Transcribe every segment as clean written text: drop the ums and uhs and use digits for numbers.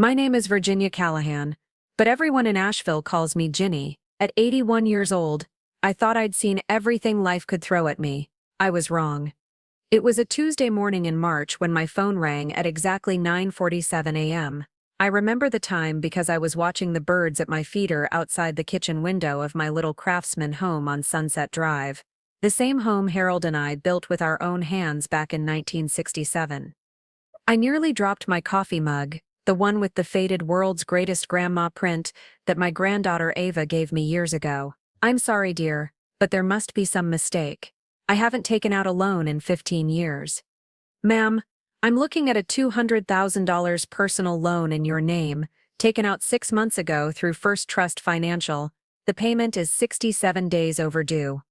My name is Virginia Callahan, but everyone in Asheville calls me Ginny. At 81 years old, I thought I'd seen everything life could throw at me. I was wrong. It was a Tuesday morning in March when my phone rang at exactly 9:47 a.m. I remember the time because I was watching the birds at my feeder outside the kitchen window of my little craftsman home on Sunset Drive, the same home Harold and I built with our own hands back in 1967. I nearly dropped my coffee mug, the one with the faded "World's Greatest Grandma" print that my granddaughter Ava gave me years ago. "I'm sorry, dear, but there must be some mistake. I haven't taken out a loan in 15 years. Ma'am, I'm looking at a $200,000 personal loan in your name, taken out 6 months ago through First Trust Financial. The payment is 67 days overdue."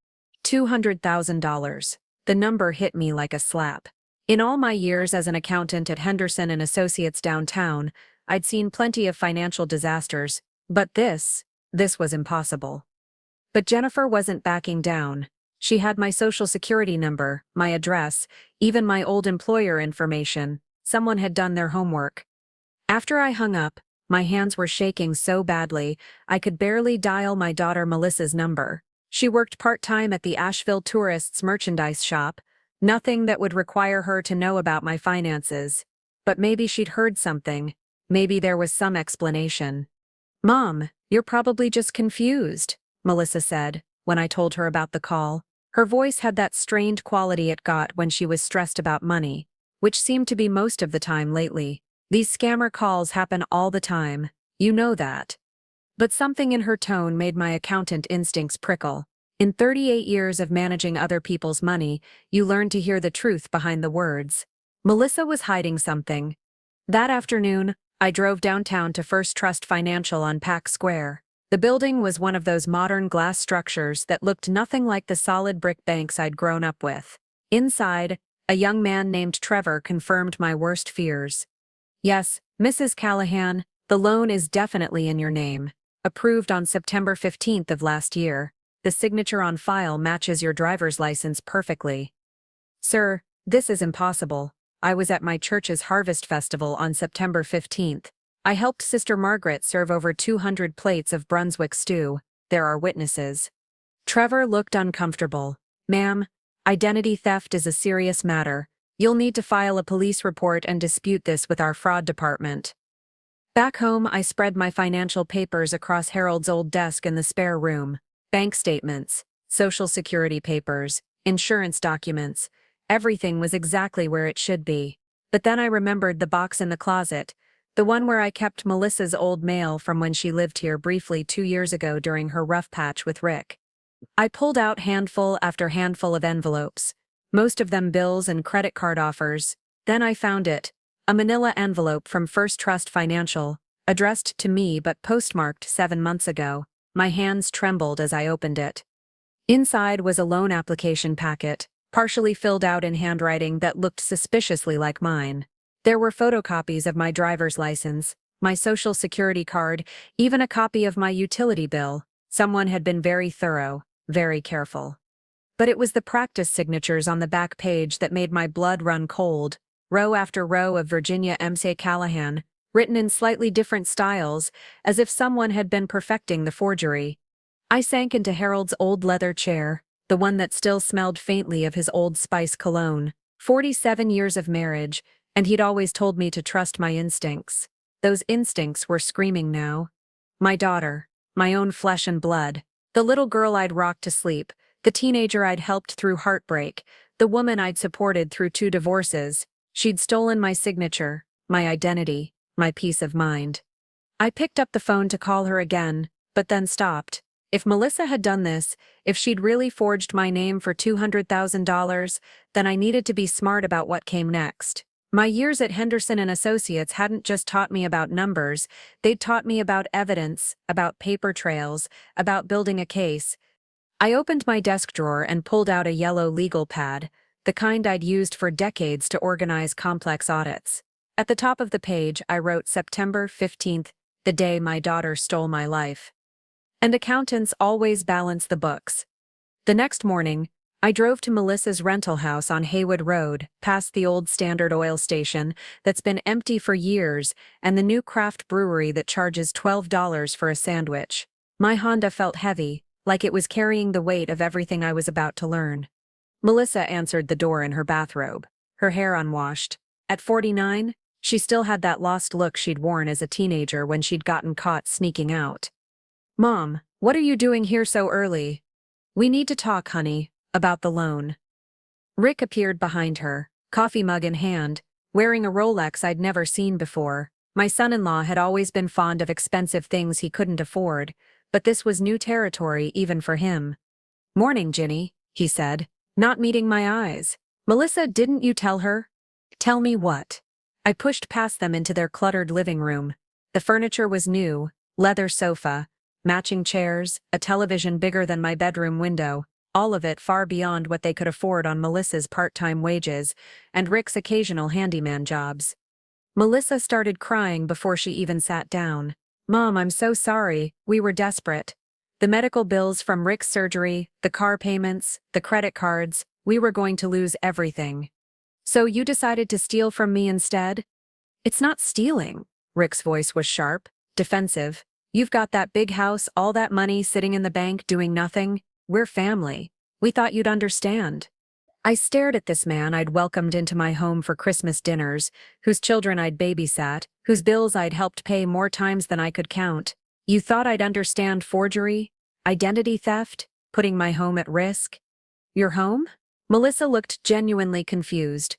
$200,000. The number hit me like a slap. In all my years as an accountant at Henderson and Associates downtown, I'd seen plenty of financial disasters, but this was impossible. But Jennifer wasn't backing down. She had my social security number, my address, even my old employer information. Someone had done their homework. After I hung up, my hands were shaking so badly, I could barely dial my daughter Melissa's number. She worked part-time at the Asheville Tourists merchandise shop. Nothing that would require her to know about my finances. But maybe she'd heard something. Maybe there was some explanation. "Mom, you're probably just confused," Melissa said, when I told her about the call. Her voice had that strained quality it got when she was stressed about money, which seemed to be most of the time lately. "These scammer calls happen all the time. You know that." But something in her tone made my accountant instincts prickle. In 38 years of managing other people's money, you learn to hear the truth behind the words. Melissa was hiding something. That afternoon, I drove downtown to First Trust Financial on Pack Square. The building was one of those modern glass structures that looked nothing like the solid brick banks I'd grown up with. Inside, a young man named Trevor confirmed my worst fears. "Yes, Mrs. Callahan, the loan is definitely in your name. Approved on September 15th of last year. The signature on file matches your driver's license perfectly." "Sir, this is impossible. I was at my church's Harvest Festival on September 15th. I helped Sister Margaret serve over 200 plates of Brunswick stew. There are witnesses." Trevor looked uncomfortable. "Ma'am, identity theft is a serious matter. You'll need to file a police report and dispute this with our fraud department." Back home, I spread my financial papers across Harold's old desk in the spare room. Bank statements, social security papers, insurance documents. Everything was exactly where it should be. But then I remembered the box in the closet, the one where I kept Melissa's old mail from when she lived here briefly 2 years ago during her rough patch with Rick. I pulled out handful after handful of envelopes, most of them bills and credit card offers. Then I found it, a manila envelope from First Trust Financial, addressed to me but postmarked 7 months ago. My hands trembled as I opened it. Inside was a loan application packet, partially filled out in handwriting that looked suspiciously like mine. There were photocopies of my driver's license, my social security card, even a copy of my utility bill. Someone had been very thorough, very careful. But it was the practice signatures on the back page that made my blood run cold, row after row of Virginia M. Callahan, written in slightly different styles, as if someone had been perfecting the forgery. I sank into Harold's old leather chair, the one that still smelled faintly of his Old Spice cologne. 47 years of marriage, and he'd always told me to trust my instincts. Those instincts were screaming now. My daughter, my own flesh and blood, the little girl I'd rocked to sleep, the teenager I'd helped through heartbreak, the woman I'd supported through 2 divorces. She'd stolen my signature, my identity, my peace of mind. I picked up the phone to call her again, but then stopped. If Melissa had done this, if she'd really forged my name for $200,000, then I needed to be smart about what came next. My years at Henderson and Associates hadn't just taught me about numbers, they'd taught me about evidence, about paper trails, about building a case. I opened my desk drawer and pulled out a yellow legal pad, the kind I'd used for decades to organize complex audits. At the top of the page, I wrote September 15th, the day my daughter stole my life. And accountants always balance the books. The next morning, I drove to Melissa's rental house on Haywood Road, past the old Standard Oil station that's been empty for years and the new craft brewery that charges $12 for a sandwich. My Honda felt heavy, like it was carrying the weight of everything I was about to learn. Melissa answered the door in her bathrobe, her hair unwashed. At 49, she still had that lost look she'd worn as a teenager when she'd gotten caught sneaking out. "Mom, what are you doing here so early?" "We need to talk, honey, about the loan." Rick appeared behind her, coffee mug in hand, wearing a Rolex I'd never seen before. My son-in-law had always been fond of expensive things he couldn't afford, but this was new territory even for him. "Morning, Ginny," he said, not meeting my eyes. "Melissa, didn't you tell her?" "Tell me what?" I pushed past them into their cluttered living room. The furniture was new, leather sofa, matching chairs, a television bigger than my bedroom window, all of it far beyond what they could afford on Melissa's part-time wages and Rick's occasional handyman jobs. Melissa started crying before she even sat down. "Mom, I'm so sorry, we were desperate. The medical bills from Rick's surgery, the car payments, the credit cards, we were going to lose everything. So you decided to steal from me instead?" "It's not stealing." Rick's voice was sharp, defensive. "You've got that big house, all that money sitting in the bank doing nothing. We're family. We thought you'd understand." I stared at this man I'd welcomed into my home for Christmas dinners, whose children I'd babysat, whose bills I'd helped pay more times than I could count. "You thought I'd understand forgery, identity theft, putting my home at risk?" "Your home?" Melissa looked genuinely confused.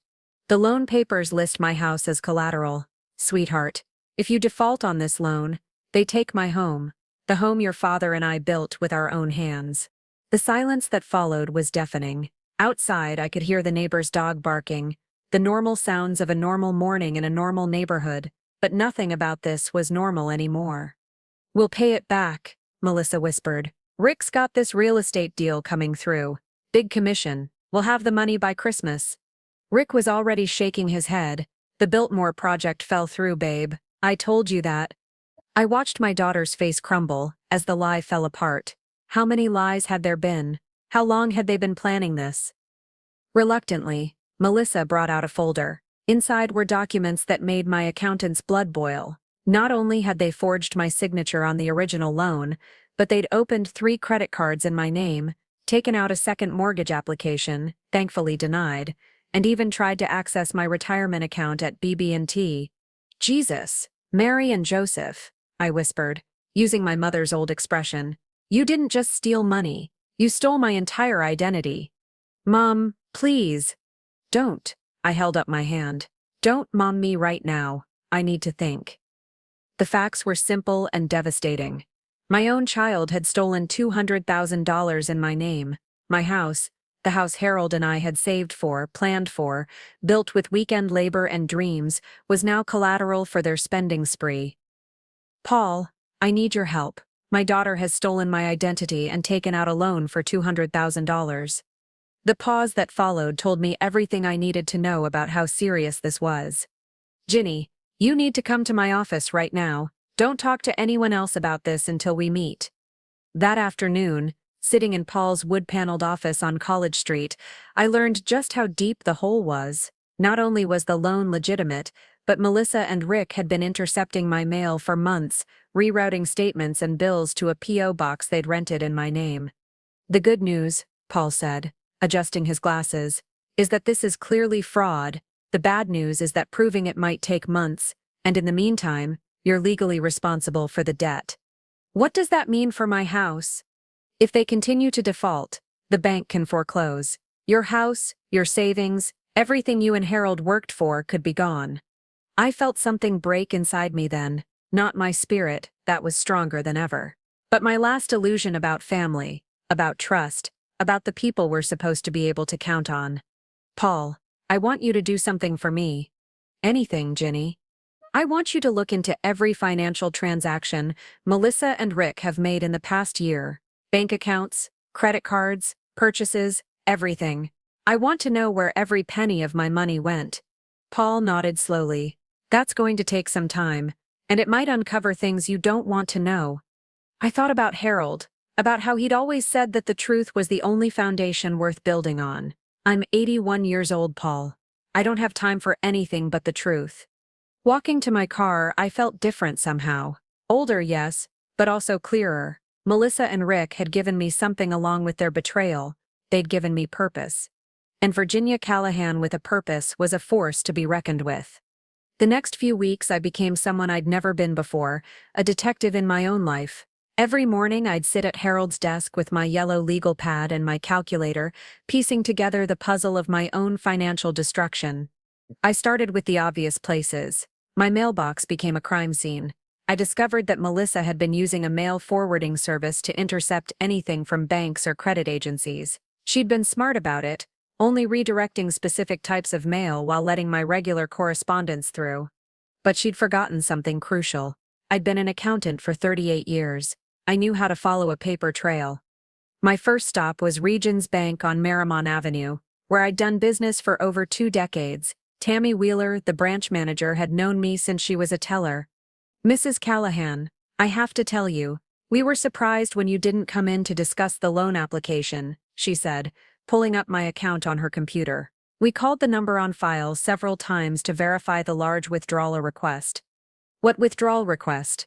"The loan papers list my house as collateral. Sweetheart, if you default on this loan, they take my home, the home your father and I built with our own hands." The silence that followed was deafening. Outside, I could hear the neighbor's dog barking, the normal sounds of a normal morning in a normal neighborhood, but nothing about this was normal anymore. "We'll pay it back," Melissa whispered. "Rick's got this real estate deal coming through. Big commission. We'll have the money by Christmas." Rick was already shaking his head. "The Biltmore project fell through, babe. I told you that." I watched my daughter's face crumble as the lie fell apart. How many lies had there been? How long had they been planning this? Reluctantly, Melissa brought out a folder. Inside were documents that made my accountant's blood boil. Not only had they forged my signature on the original loan, but they'd opened 3 credit cards in my name, taken out a second mortgage application, thankfully denied, and even tried to access my retirement account at BB&T. "Jesus, Mary and Joseph," I whispered, using my mother's old expression. "You didn't just steal money. You stole my entire identity." "Mom, please." "Don't." I held up my hand. "Don't mom me right now. I need to think." The facts were simple and devastating. My own child had stolen $200,000 in my name. My house, the house Harold and I had saved for, planned for, built with weekend labor and dreams, was now collateral for their spending spree. "Paul, I need your help. My daughter has stolen my identity and taken out a loan for $200,000. The pause that followed told me everything I needed to know about how serious this was. "Ginny, you need to come to my office right now. Don't talk to anyone else about this until we meet." That afternoon, sitting in Paul's wood-paneled office on College Street, I learned just how deep the hole was. Not only was the loan legitimate, but Melissa and Rick had been intercepting my mail for months, rerouting statements and bills to a P.O. box they'd rented in my name. "The good news," Paul said, adjusting his glasses, "is that this is clearly fraud. The bad news is that proving it might take months, and in the meantime, you're legally responsible for the debt." "What does that mean for my house?" "If they continue to default, the bank can foreclose. Your house, your savings, everything you and Harold worked for could be gone." I felt something break inside me then, not my spirit, that was stronger than ever, but my last illusion about family, about trust, about the people we're supposed to be able to count on. "Paul, I want you to do something for me." "Anything, Ginny." "I want you to look into every financial transaction Melissa and Rick have made in the past year. Bank accounts, credit cards, purchases, everything. I want to know where every penny of my money went." Paul nodded slowly. "That's going to take some time, and it might uncover things you don't want to know." I thought about Harold, about how he'd always said that the truth was the only foundation worth building on. I'm 81 years old, Paul. I don't have time for anything but the truth. Walking to my car, I felt different somehow. Older, yes, but also clearer. Melissa and Rick had given me something along with their betrayal. They'd given me purpose. And Virginia Callahan with a purpose was a force to be reckoned with. The next few weeks I became someone I'd never been before, a detective in my own life. Every morning I'd sit at Harold's desk with my yellow legal pad and my calculator, piecing together the puzzle of my own financial destruction. I started with the obvious places. My mailbox became a crime scene. I discovered that Melissa had been using a mail forwarding service to intercept anything from banks or credit agencies. She'd been smart about it, only redirecting specific types of mail while letting my regular correspondence through. But she'd forgotten something crucial. I'd been an accountant for 38 years. I knew how to follow a paper trail. My first stop was Regions Bank on Marymount Avenue, where I'd done business for over 2 decades. Tammy Wheeler, the branch manager, had known me since she was a teller. "Mrs. Callahan, I have to tell you, we were surprised when you didn't come in to discuss the loan application," she said, pulling up my account on her computer. "We called the number on file several times to verify the large withdrawal request." "What withdrawal request?"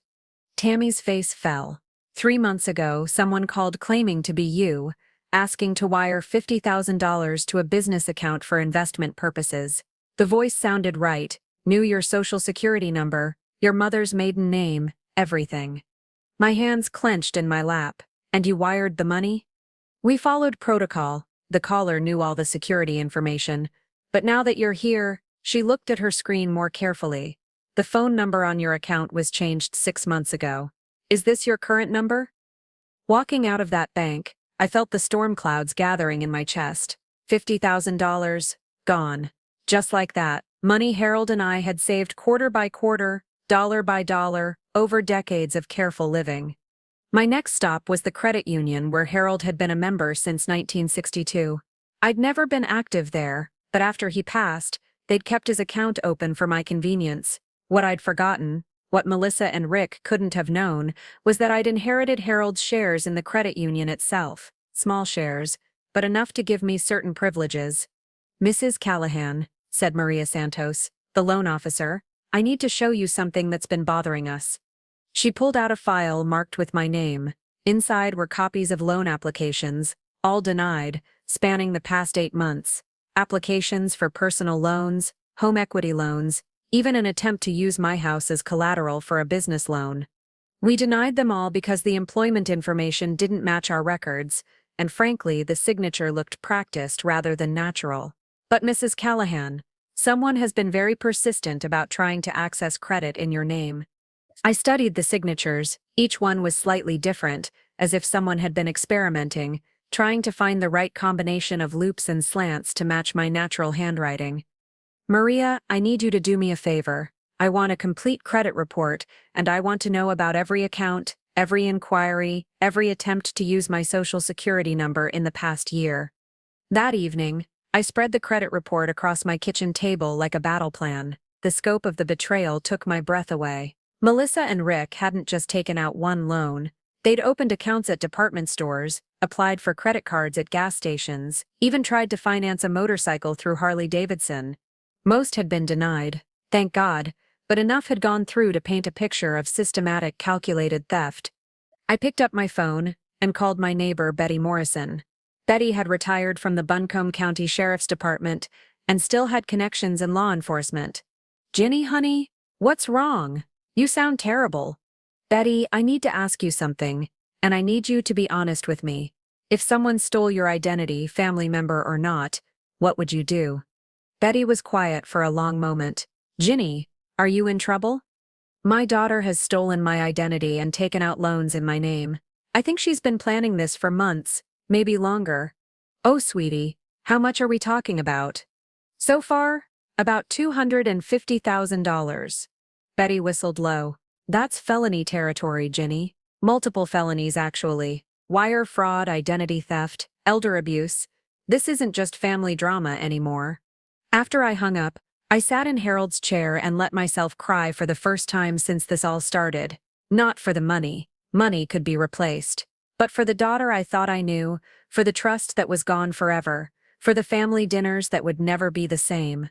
Tammy's face fell. 3 months ago, someone called claiming to be you, asking to wire $50,000 to a business account for investment purposes. The voice sounded right, knew your social security number, your mother's maiden name, everything. My hands clenched in my lap. "And you wired the money?" "We followed protocol." The caller knew all the security information. "But now that you're here," she looked at her screen more carefully. "The phone number on your account was changed 6 months ago. Is this your current number?" Walking out of that bank, I felt the storm clouds gathering in my chest. $50,000, gone. Just like that, money Harold and I had saved quarter by quarter, dollar by dollar, over decades of careful living. My next stop was the credit union where Harold had been a member since 1962. I'd never been active there, but after he passed, they'd kept his account open for my convenience. What I'd forgotten, what Melissa and Rick couldn't have known, was that I'd inherited Harold's shares in the credit union itself. Small shares, but enough to give me certain privileges. "Mrs. Callahan," said Maria Santos, the loan officer, "I need to show you something that's been bothering us." She pulled out a file marked with my name. Inside were copies of loan applications, all denied, spanning the past 8 months. Applications for personal loans, home equity loans, even an attempt to use my house as collateral for a business loan. We denied them all because the employment information didn't match our records, and frankly, the signature looked practiced rather than natural. "But Mrs. Callahan, someone has been very persistent about trying to access credit in your name." I studied the signatures. Each one was slightly different, as if someone had been experimenting, trying to find the right combination of loops and slants to match my natural handwriting. "Maria, I need you to do me a favor. I want a complete credit report, and I want to know about every account, every inquiry, every attempt to use my social security number in the past year." That evening, I spread the credit report across my kitchen table like a battle plan. The scope of the betrayal took my breath away. Melissa and Rick hadn't just taken out one loan. They'd opened accounts at department stores, applied for credit cards at gas stations, even tried to finance a motorcycle through Harley-Davidson. Most had been denied, thank God, but enough had gone through to paint a picture of systematic, calculated theft. I picked up my phone and called my neighbor, Betty Morrison. Betty had retired from the Buncombe County Sheriff's Department and still had connections in law enforcement. "Ginny, honey, what's wrong? You sound terrible." "Betty, I need to ask you something, and I need you to be honest with me. If someone stole your identity, family member or not, what would you do?" Betty was quiet for a long moment. "Ginny, are you in trouble?" "My daughter has stolen my identity and taken out loans in my name. I think she's been planning this for months, maybe longer." "Oh, sweetie, how much are we talking about?" "So far, about $250,000. Betty whistled low. "That's felony territory, Ginny. Multiple felonies, actually. Wire fraud, identity theft, elder abuse. This isn't just family drama anymore." After I hung up, I sat in Harold's chair and let myself cry for the first time since this all started. Not for the money. Money could be replaced. But for the daughter I thought I knew, for the trust that was gone forever, for the family dinners that would never be the same.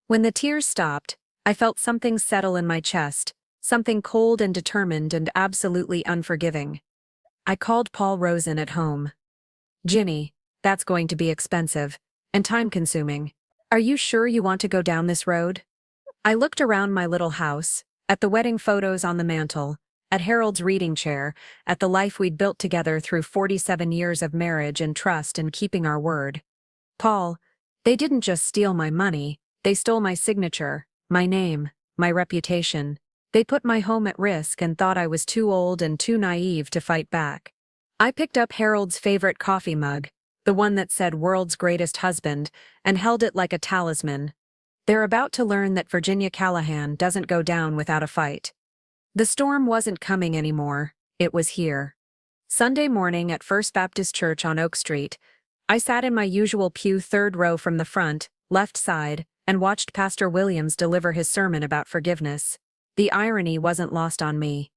When the tears stopped, I felt something settle in my chest, something cold and determined and absolutely unforgiving. I called Paul Rosen at home. "Ginny, that's going to be expensive and time-consuming. Are you sure you want to go down this road?" I looked around my little house, at the wedding photos on the mantle, at Harold's reading chair, at the life we'd built together through 47 years of marriage and trust and keeping our word. "Paul, they didn't just steal my money, they stole my signature, my name, my reputation. They put my home at risk and thought I was too old and too naive to fight back." I picked up Harold's favorite coffee mug, the one that said "World's Greatest Husband," and held it like a talisman. "They're about to learn that Virginia Callahan doesn't go down without a fight." The storm wasn't coming anymore, it was here. Sunday morning at First Baptist Church on Oak Street, I sat in my usual pew third row from the front, left side, and watched Pastor Williams deliver his sermon about forgiveness. The irony wasn't lost on me.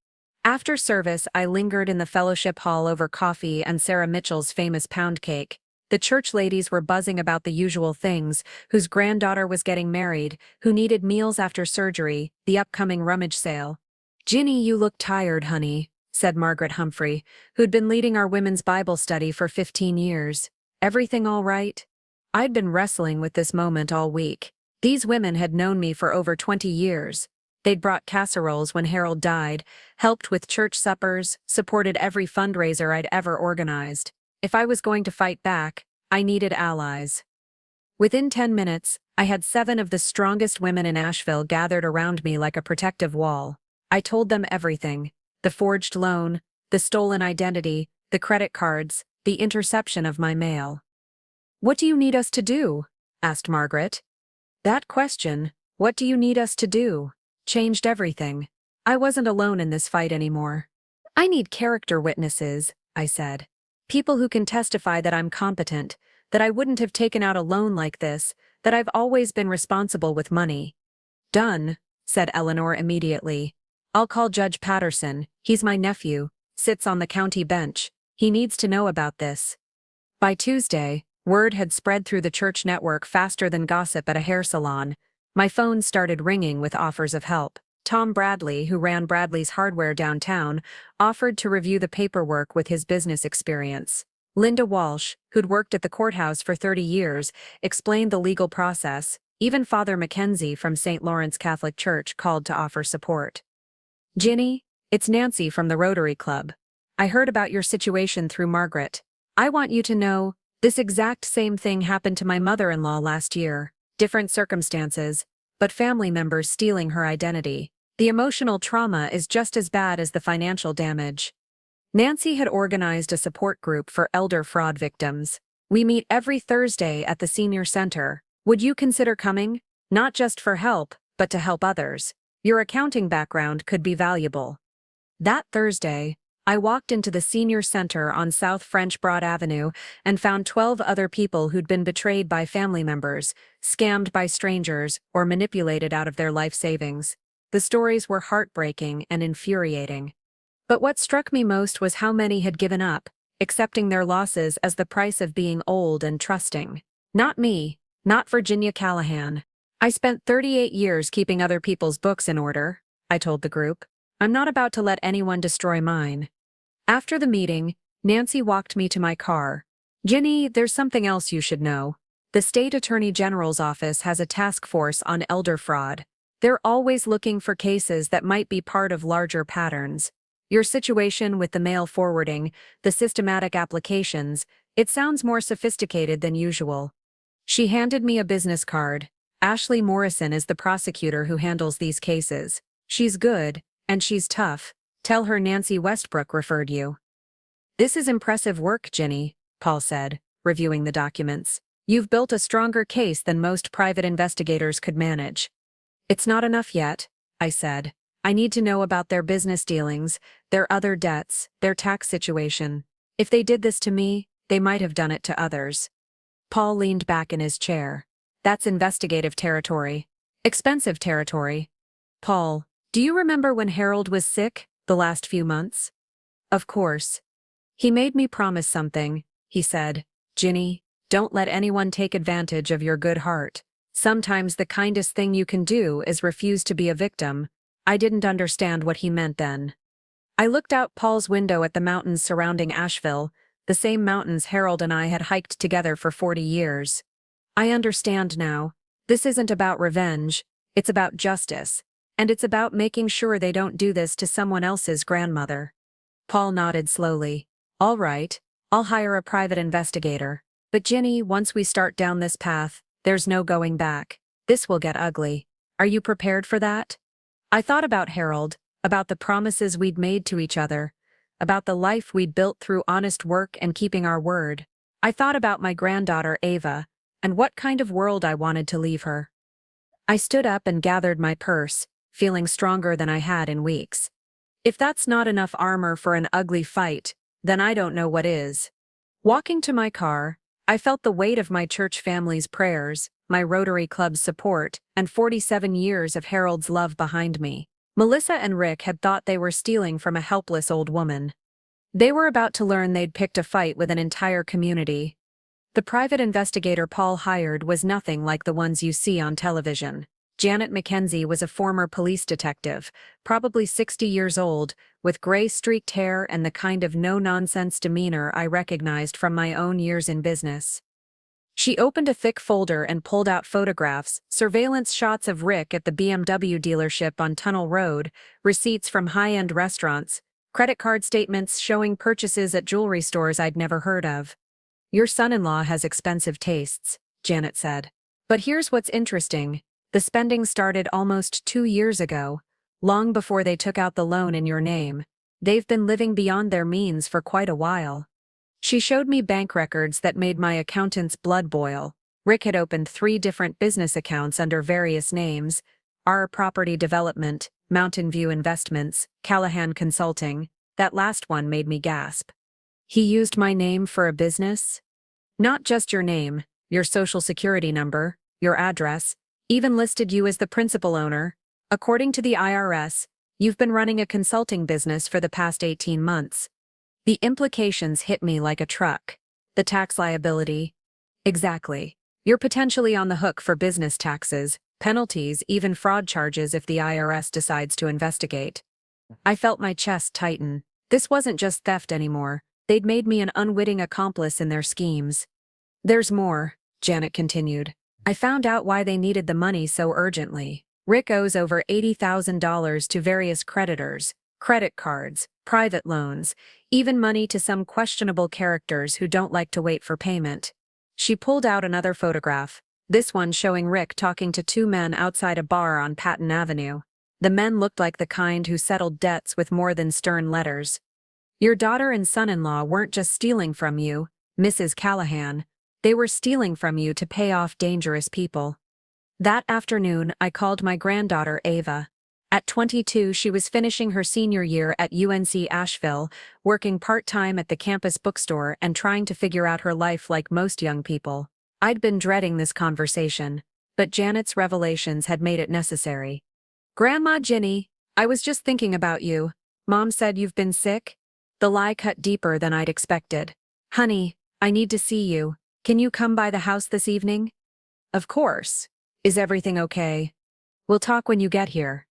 After service, I lingered in the fellowship hall over coffee and Sarah Mitchell's famous pound cake. The church ladies were buzzing about the usual things: whose granddaughter was getting married, who needed meals after surgery, the upcoming rummage sale. "Ginny, you look tired, honey," said Margaret Humphrey, who'd been leading our women's Bible study for 15 years. "Everything all right?" I'd been wrestling with this moment all week. These women had known me for over 20 years. They'd brought casseroles when Harold died, helped with church suppers, supported every fundraiser I'd ever organized. If I was going to fight back, I needed allies. Within 10 minutes, I had 7 of the strongest women in Asheville gathered around me like a protective wall. I told them everything: the forged loan, the stolen identity, the credit cards, the interception of my mail. "What do you need us to do?" asked Margaret. That question, "What do you need us to do?" changed everything. I wasn't alone in this fight anymore. "I need character witnesses," I said. "People who can testify that I'm competent, that I wouldn't have taken out a loan like this, that I've always been responsible with money." "Done," said Eleanor immediately. "I'll call Judge Patterson, he's my nephew, sits on the county bench. He needs to know about this." By Tuesday, word had spread through the church network faster than gossip at a hair salon. My phone started ringing with offers of help. Tom Bradley, who ran Bradley's Hardware downtown, offered to review the paperwork with his business experience. Linda Walsh, who'd worked at the courthouse for 30 years, explained the legal process. Even Father Mackenzie from St. Lawrence Catholic Church called to offer support. "Ginny, it's Nancy from the Rotary Club. I heard about your situation through Margaret. I want you to know, this exact same thing happened to my mother-in-law last year. Different circumstances, but family members stealing her identity. The emotional trauma is just as bad as the financial damage." Nancy had organized a support group for elder fraud victims. "We meet every Thursday at the senior center. Would you consider coming? Not just for help, but to help others. Your accounting background could be valuable." That Thursday, I walked into the senior center on South French Broad Avenue and found 12 other people who'd been betrayed by family members, scammed by strangers, or manipulated out of their life savings. The stories were heartbreaking and infuriating. But what struck me most was how many had given up, accepting their losses as the price of being old and trusting. Not me, not Virginia Callahan. "I spent 38 years keeping other people's books in order," I told the group. "I'm not about to let anyone destroy mine." After the meeting, Nancy walked me to my car. "Ginny, there's something else you should know. The State Attorney General's office has a task force on elder fraud. They're always looking for cases that might be part of larger patterns. Your situation with the mail forwarding, the systematic applications, it sounds more sophisticated than usual." She handed me a business card. "Ashley Morrison is the prosecutor who handles these cases. She's good, and she's tough. Tell her Nancy Westbrook referred you." "This is impressive work, Ginny," Paul said, reviewing the documents. "You've built a stronger case than most private investigators could manage." "It's not enough yet," I said. "I need to know about their business dealings, their other debts, their tax situation. If they did this to me, they might have done it to others." Paul leaned back in his chair. "That's investigative territory. Expensive territory. Paul, do you remember when Harold was sick, the last few months?" "Of course." He made me promise something, he said. Ginny, don't let anyone take advantage of your good heart. Sometimes the kindest thing you can do is refuse to be a victim. I didn't understand what he meant then. I looked out Paul's window at the mountains surrounding Asheville, the same mountains Harold and I had hiked together for 40 years. I understand now. This isn't about revenge, it's about justice, and it's about making sure they don't do this to someone else's grandmother. Paul nodded slowly. All right, I'll hire a private investigator. But Ginny, once we start down this path, there's no going back. This will get ugly. Are you prepared for that? I thought about Harold, about the promises we'd made to each other, about the life we'd built through honest work and keeping our word. I thought about my granddaughter Ava, and what kind of world I wanted to leave her. I stood up and gathered my purse, feeling stronger than I had in weeks. If that's not enough armor for an ugly fight, then I don't know what is. Walking to my car, I felt the weight of my church family's prayers, my Rotary Club's support, and 47 years of Harold's love behind me. Melissa and Rick had thought they were stealing from a helpless old woman. They were about to learn they'd picked a fight with an entire community. The private investigator Paul hired was nothing like the ones you see on television. Janet McKenzie was a former police detective, probably 60 years old, with gray-streaked hair and the kind of no-nonsense demeanor I recognized from my own years in business. She opened a thick folder and pulled out photographs, surveillance shots of Rick at the BMW dealership on Tunnel Road, receipts from high-end restaurants, credit card statements showing purchases at jewelry stores I'd never heard of. Your son-in-law has expensive tastes, Janet said. But here's what's interesting. The spending started almost 2 years ago, long before they took out the loan in your name. They've been living beyond their means for quite a while. She showed me bank records that made my accountant's blood boil. Rick had opened 3 different business accounts under various names: R Property Development, Mountain View Investments, Callahan Consulting. That last one made me gasp. He used my name for a business? Not just your name, your social security number, your address, even listed you as the principal owner. According to the IRS, you've been running a consulting business for the past 18 months. The implications hit me like a truck. The tax liability. Exactly. You're potentially on the hook for business taxes, penalties, even fraud charges if the IRS decides to investigate. I felt my chest tighten. This wasn't just theft anymore. They'd made me an unwitting accomplice in their schemes. There's more, Janet continued. I found out why they needed the money so urgently. Rick owes over $80,000 to various creditors, credit cards, private loans, even money to some questionable characters who don't like to wait for payment. She pulled out another photograph, this one showing Rick talking to 2 men outside a bar on Patton Avenue. The men looked like the kind who settled debts with more than stern letters. Your daughter and son-in-law weren't just stealing from you, Mrs. Callahan. They were stealing from you to pay off dangerous people. That afternoon, I called my granddaughter Ava. At 22, she was finishing her senior year at UNC Asheville, working part-time at the campus bookstore and trying to figure out her life like most young people. I'd been dreading this conversation, but Janet's revelations had made it necessary. Grandma Ginny, I was just thinking about you. Mom said you've been sick? The lie cut deeper than I'd expected. Honey, I need to see you. Can you come by the house this evening? Of course. Is everything okay? We'll talk when you get here.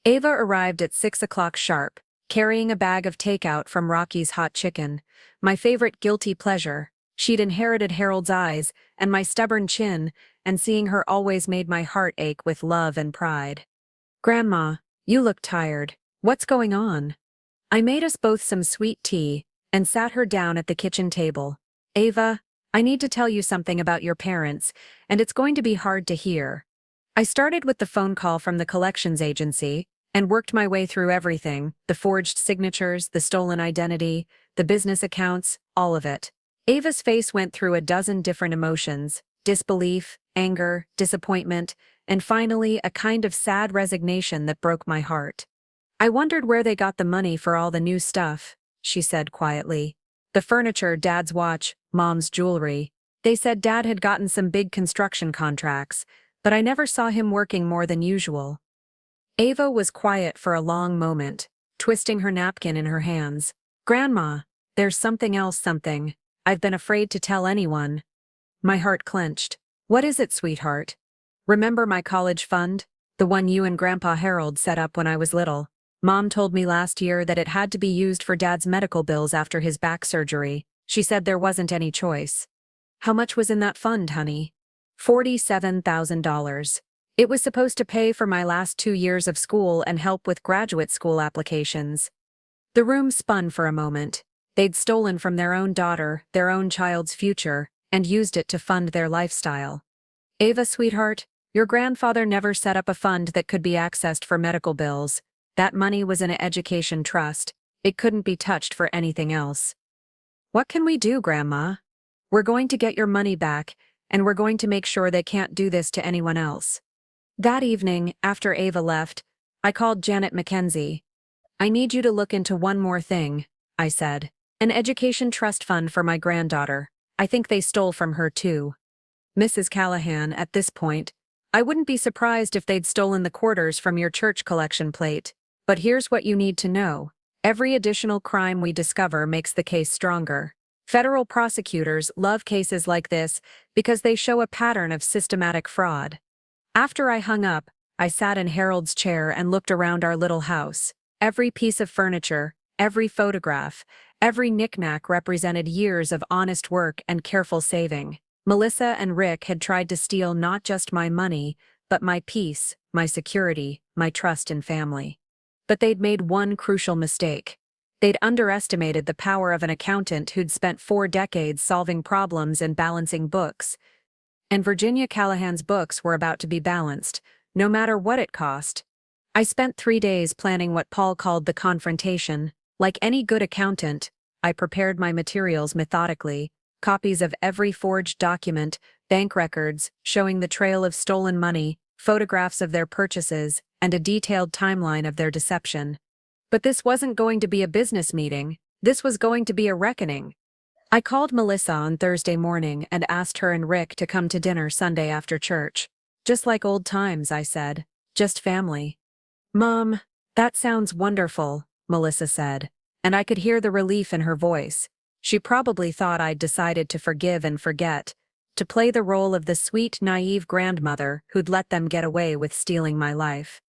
Ava arrived at 6 o'clock sharp, carrying a bag of takeout from Rocky's Hot Chicken, my favorite guilty pleasure. She'd inherited Harold's eyes and my stubborn chin, and seeing her always made my heart ache with love and pride. Grandma, you look tired. What's going on? I made us both some sweet tea and sat her down at the kitchen table. Ava, I need to tell you something about your parents, and it's going to be hard to hear. I started with the phone call from the collections agency and worked my way through everything: the forged signatures, the stolen identity, the business accounts, all of it. Ava's face went through a dozen different emotions: disbelief, anger, disappointment, and finally a kind of sad resignation that broke my heart. I wondered where they got the money for all the new stuff, she said quietly. The furniture, Dad's watch, Mom's jewelry. They said Dad had gotten some big construction contracts, but I never saw him working more than usual. Ava was quiet for a long moment, twisting her napkin in her hands. Grandma, There's something else, something I've been afraid to tell anyone. My heart clenched. What is it, sweetheart? Remember my college fund? The one you and Grandpa Harold set up when I was little. Mom told me last year that it had to be used for Dad's medical bills after his back surgery. She said there wasn't any choice. How much was in that fund, honey? $47,000. It was supposed to pay for my last 2 years of school and help with graduate school applications. The room spun for a moment. They'd stolen from their own daughter, their own child's future, and used it to fund their lifestyle. Ava, sweetheart, your grandfather never set up a fund that could be accessed for medical bills. That money was in an education trust. It couldn't be touched for anything else. What can we do, Grandma? We're going to get your money back, and we're going to make sure they can't do this to anyone else. That evening, after Ava left, I called Janet Mackenzie. I need you to look into one more thing, I said. An education trust fund for my granddaughter. I think they stole from her too. Mrs. Callahan, at this point, I wouldn't be surprised if they'd stolen the quarters from your church collection plate. But here's what you need to know. Every additional crime we discover makes the case stronger. Federal prosecutors love cases like this because they show a pattern of systematic fraud. After I hung up, I sat in Harold's chair and looked around our little house. Every piece of furniture, every photograph, every knickknack represented years of honest work and careful saving. Melissa and Rick had tried to steal not just my money, but my peace, my security, my trust in family. But they'd made one crucial mistake. They'd underestimated the power of an accountant who'd spent 4 decades solving problems and balancing books. And Virginia Callahan's books were about to be balanced, no matter what it cost. I spent 3 days planning what Paul called the confrontation. Like any good accountant, I prepared my materials methodically, copies of every forged document, bank records showing the trail of stolen money, photographs of their purchases, and a detailed timeline of their deception. But this wasn't going to be a business meeting. This was going to be a reckoning. I called Melissa on Thursday morning and asked her and Rick to come to dinner Sunday after church. Just like old times, I said. Just family. Mom, that sounds wonderful, Melissa said, and I could hear the relief in her voice. She probably thought I'd decided to forgive and forget, to play the role of the sweet, naive grandmother who'd let them get away with stealing my life.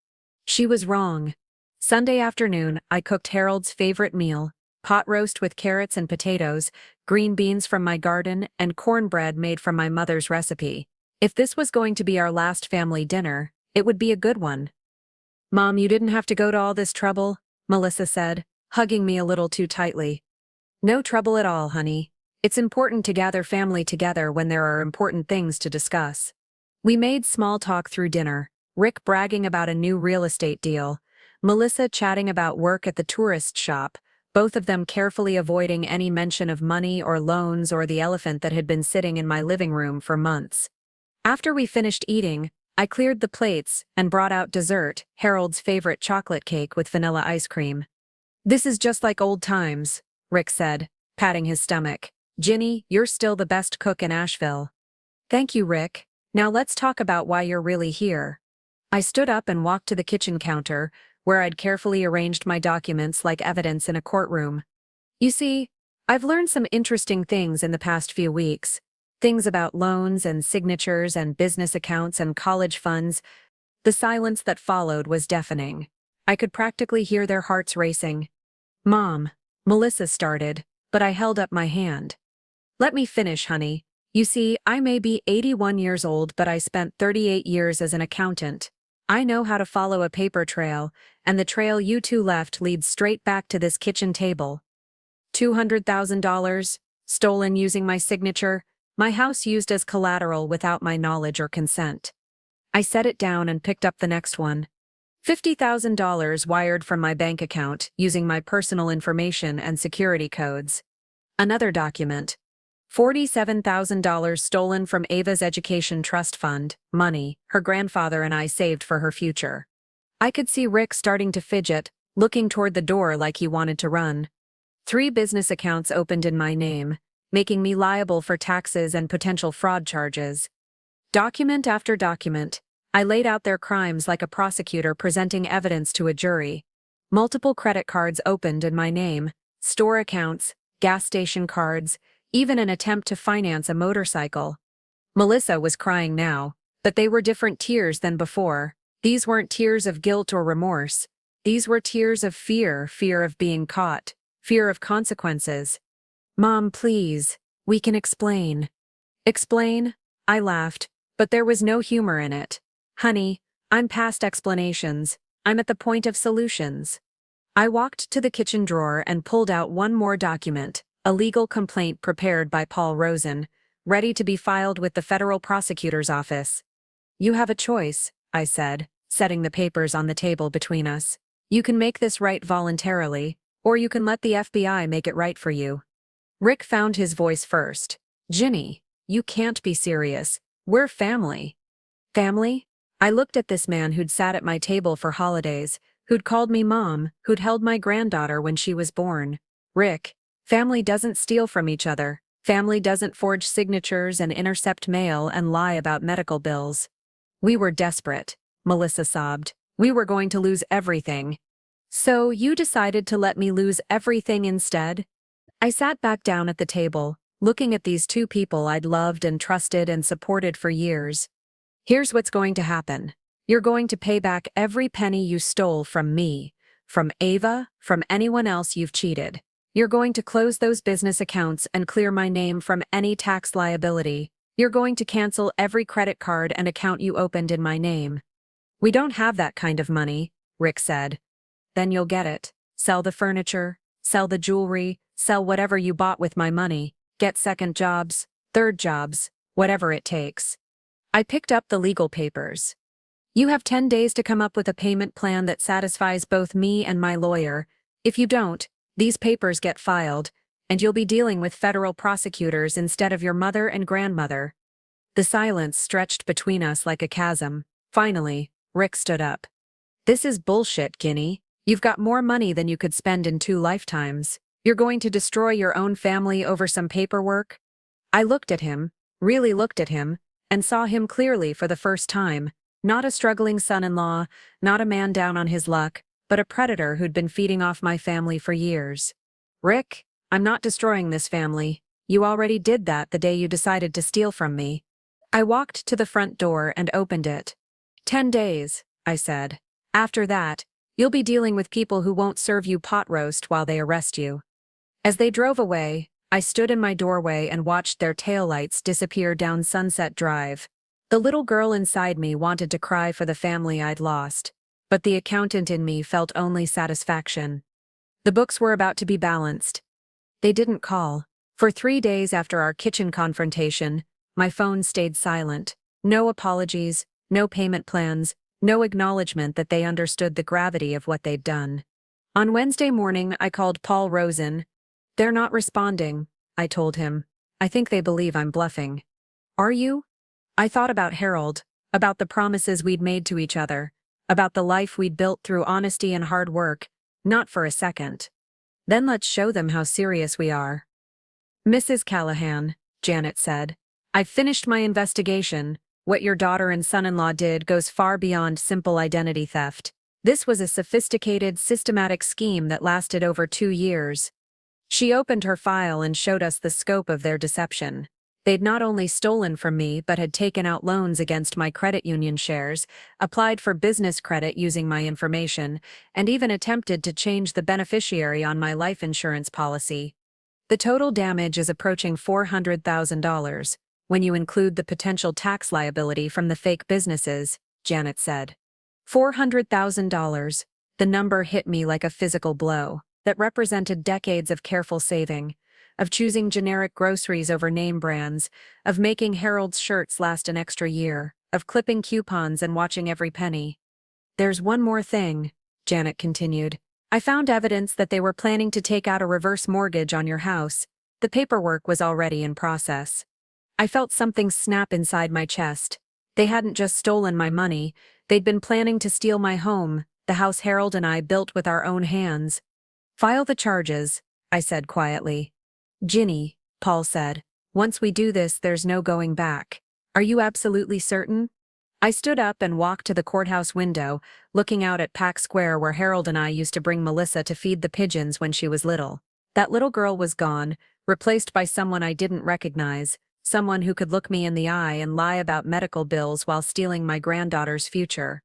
She was wrong. Sunday afternoon, I cooked Harold's favorite meal, pot roast with carrots and potatoes, green beans from my garden, and cornbread made from my mother's recipe. If this was going to be our last family dinner, it would be a good one. Mom, you didn't have to go to all this trouble, Melissa said, hugging me a little too tightly. No trouble at all, honey. It's important to gather family together when there are important things to discuss. We made small talk through dinner, Rick bragging about a new real estate deal, Melissa chatting about work at the tourist shop, both of them carefully avoiding any mention of money or loans or the elephant that had been sitting in my living room for months. After we finished eating, I cleared the plates and brought out dessert, Harold's favorite chocolate cake with vanilla ice cream. This is just like old times, Rick said, patting his stomach. Ginny, you're still the best cook in Asheville. Thank you, Rick. Now let's talk about why you're really here. I stood up and walked to the kitchen counter, where I'd carefully arranged my documents like evidence in a courtroom. You see, I've learned some interesting things in the past few weeks. Things about loans and signatures and business accounts and college funds. The silence that followed was deafening. I could practically hear their hearts racing. Mom, Melissa started, but I held up my hand. Let me finish, honey. You see, I may be 81 years old, but I spent 38 years as an accountant. I know how to follow a paper trail, and the trail you two left leads straight back to this kitchen table. $200,000, stolen using my signature, my house used as collateral without my knowledge or consent. I set it down and picked up the next one. $50,000 wired from my bank account using my personal information and security codes. Another document. $47,000 stolen from Ava's education trust fund, money her grandfather and I saved for her future. I could see Rick starting to fidget, looking toward the door like he wanted to run. 3 business accounts opened in my name, making me liable for taxes and potential fraud charges. Document after document, I laid out their crimes like a prosecutor presenting evidence to a jury. Multiple credit cards opened in my name, store accounts, gas station cards, even an attempt to finance a motorcycle. Melissa was crying now, but they were different tears than before. These weren't tears of guilt or remorse. These were tears of fear of being caught, fear of consequences. "Mom, please, we can explain." "Explain?" I laughed, but there was no humor in it. "Honey, I'm past explanations. I'm at the point of solutions." I walked to the kitchen drawer and pulled out one more document, a legal complaint prepared by Paul Rosen, ready to be filed with the federal prosecutor's office. "You have a choice," I said, setting the papers on the table between us. "You can make this right voluntarily, or you can let the FBI make it right for you." Rick found his voice first. "Ginny, you can't be serious. We're family." "Family?" I looked at this man who'd sat at my table for holidays, who'd called me mom, who'd held my granddaughter when she was born. "Rick, family doesn't steal from each other. Family doesn't forge signatures and intercept mail and lie about medical bills." "We were desperate," Melissa sobbed. "We were going to lose everything." "So you decided to let me lose everything instead?" I sat back down at the table, looking at these two people I'd loved and trusted and supported for years. "Here's what's going to happen. You're going to pay back every penny you stole from me, from Ava, from anyone else you've cheated. You're going to close those business accounts and clear my name from any tax liability. You're going to cancel every credit card and account you opened in my name." "We don't have that kind of money," Rick said. "Then you'll get it. Sell the furniture, sell the jewelry, sell whatever you bought with my money, get second jobs, third jobs, whatever it takes." I picked up the legal papers. "You have 10 days to come up with a payment plan that satisfies both me and my lawyer. If you don't, these papers get filed, and you'll be dealing with federal prosecutors instead of your mother and grandmother." The silence stretched between us like a chasm. Finally, Rick stood up. "This is bullshit, Ginny. You've got more money than you could spend in 2 lifetimes. You're going to destroy your own family over some paperwork?" I looked at him, really looked at him, and saw him clearly for the first time. Not a struggling son-in-law, not a man down on his luck, but a predator who'd been feeding off my family for years. "Rick, I'm not destroying this family. You already did that the day you decided to steal from me." I walked to the front door and opened it. 10 days, I said. "After that, you'll be dealing with people who won't serve you pot roast while they arrest you." As they drove away, I stood in my doorway and watched their taillights disappear down Sunset Drive. The little girl inside me wanted to cry for the family I'd lost, but the accountant in me felt only satisfaction. The books were about to be balanced. They didn't call. For 3 days after our kitchen confrontation, my phone stayed silent. No apologies, no payment plans, no acknowledgement that they understood the gravity of what they'd done. On Wednesday morning, I called Paul Rosen. "They're not responding," I told him. "I think they believe I'm bluffing." "Are you?" I thought about Harold, about the promises we'd made to each other, about the life we'd built through honesty and hard work, not for a second. "Then let's show them how serious we are." "Mrs. Callahan," Janet said, "I've finished my investigation. What your daughter and son-in-law did goes far beyond simple identity theft. This was a sophisticated, systematic scheme that lasted over 2 years. She opened her file and showed us the scope of their deception. They'd not only stolen from me but had taken out loans against my credit union shares, applied for business credit using my information, and even attempted to change the beneficiary on my life insurance policy. The total damage is approaching $400,000, when you include the potential tax liability from the fake businesses," Janet said. $400,000. The number hit me like a physical blow that represented decades of careful saving, of choosing generic groceries over name brands, of making Harold's shirts last an extra year, of clipping coupons and watching every penny. "There's one more thing," Janet continued. "I found evidence that they were planning to take out a reverse mortgage on your house. The paperwork was already in process." I felt something snap inside my chest. They hadn't just stolen my money, they'd been planning to steal my home, the house Harold and I built with our own hands. "File the charges," I said quietly. "Ginny," Paul said, "once we do this, there's no going back. Are you absolutely certain?" I stood up and walked to the courthouse window, looking out at Pack Square where Harold and I used to bring Melissa to feed the pigeons when she was little. That little girl was gone, replaced by someone I didn't recognize, someone who could look me in the eye and lie about medical bills while stealing my granddaughter's future.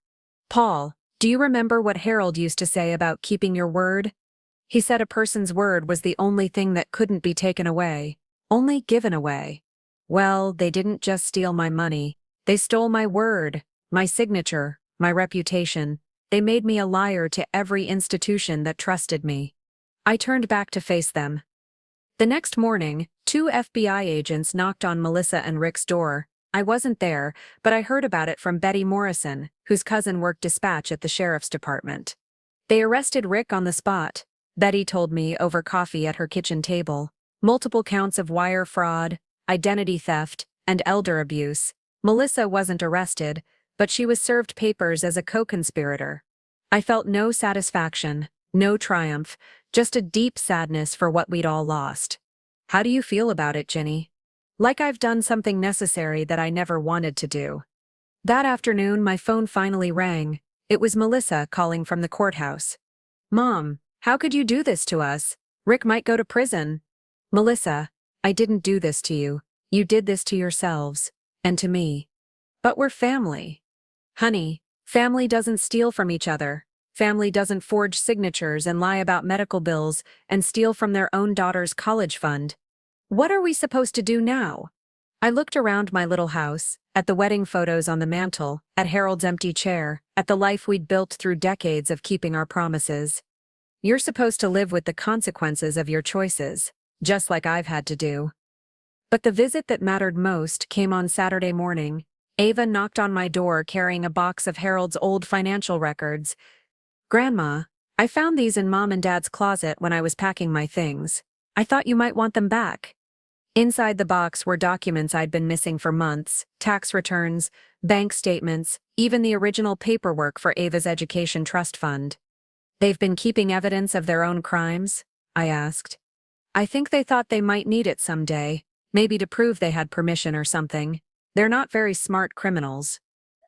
Paul, do you remember what Harold used to say about keeping your word? He said a person's word was the only thing that couldn't be taken away, only given away. Well, they didn't just steal my money. They stole my word, my signature, my reputation. They made me a liar to every institution that trusted me. I turned back to face them. The next morning, 2 FBI agents knocked on Melissa and Rick's door. I wasn't there, but I heard about it from Betty Morrison, whose cousin worked dispatch at the sheriff's department. They arrested Rick on the spot, Betty told me over coffee at her kitchen table. Multiple counts of wire fraud, identity theft, and elder abuse. Melissa wasn't arrested, but she was served papers as a co-conspirator. I felt no satisfaction, no triumph, just a deep sadness for what we'd all lost. How do you feel about it, Ginny? Like I've done something necessary that I never wanted to do. That afternoon, my phone finally rang. It was Melissa calling from the courthouse. Mom, how could you do this to us? Rick might go to prison. Melissa, I didn't do this to you. You did this to yourselves. And to me. But we're family. Honey, family doesn't steal from each other. Family doesn't forge signatures and lie about medical bills and steal from their own daughter's college fund. What are we supposed to do now? I looked around my little house, at the wedding photos on the mantle, at Harold's empty chair, at the life we'd built through decades of keeping our promises. You're supposed to live with the consequences of your choices, just like I've had to do. But the visit that mattered most came on Saturday morning. Ava knocked on my door carrying a box of Harold's old financial records. Grandma, I found these in Mom and Dad's closet when I was packing my things. I thought you might want them back. Inside the box were documents I'd been missing for months, tax returns, bank statements, even the original paperwork for Ava's education trust fund. They've been keeping evidence of their own crimes? I asked. I think they thought they might need it someday, maybe to prove they had permission or something. They're not very smart criminals.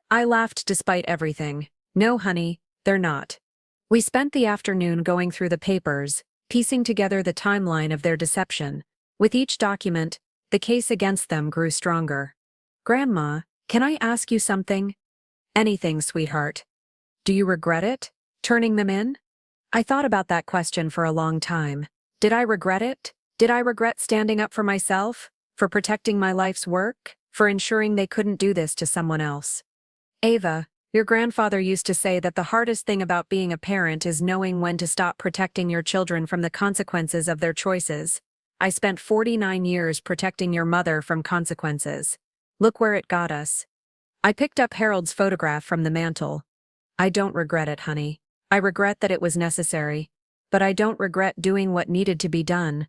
I laughed despite everything. No, honey, they're not. We spent the afternoon going through the papers, piecing together the timeline of their deception. With each document, the case against them grew stronger. Grandma, can I ask you something? Anything, sweetheart. Do you regret it? Turning them in? I thought about that question for a long time. Did I regret it? Did I regret standing up for myself? For protecting my life's work? For ensuring they couldn't do this to someone else? Ava, your grandfather used to say that the hardest thing about being a parent is knowing when to stop protecting your children from the consequences of their choices. I spent 49 years protecting your mother from consequences. Look where it got us. I picked up Harold's photograph from the mantle. I don't regret it, honey. I regret that it was necessary. But I don't regret doing what needed to be done.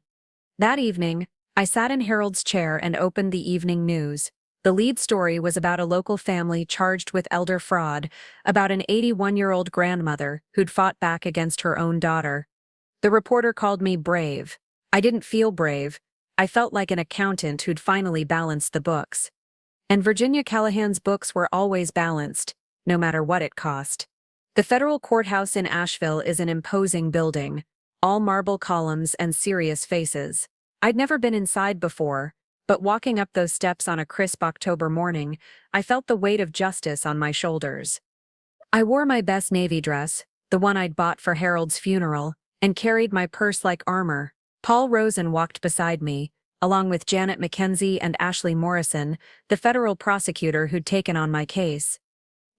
That evening, I sat in Harold's chair and opened the evening news. The lead story was about a local family charged with elder fraud, about an 81-year-old grandmother who'd fought back against her own daughter. The reporter called me brave. I didn't feel brave. I felt like an accountant who'd finally balanced the books. And Virginia Callahan's books were always balanced, no matter what it cost. The federal courthouse in Asheville is an imposing building, all marble columns and serious faces. I'd never been inside before, but walking up those steps on a crisp October morning, I felt the weight of justice on my shoulders. I wore my best navy dress, the one I'd bought for Harold's funeral, and carried my purse like armor. Paul Rosen walked beside me, along with Janet McKenzie and Ashley Morrison, the federal prosecutor who'd taken on my case.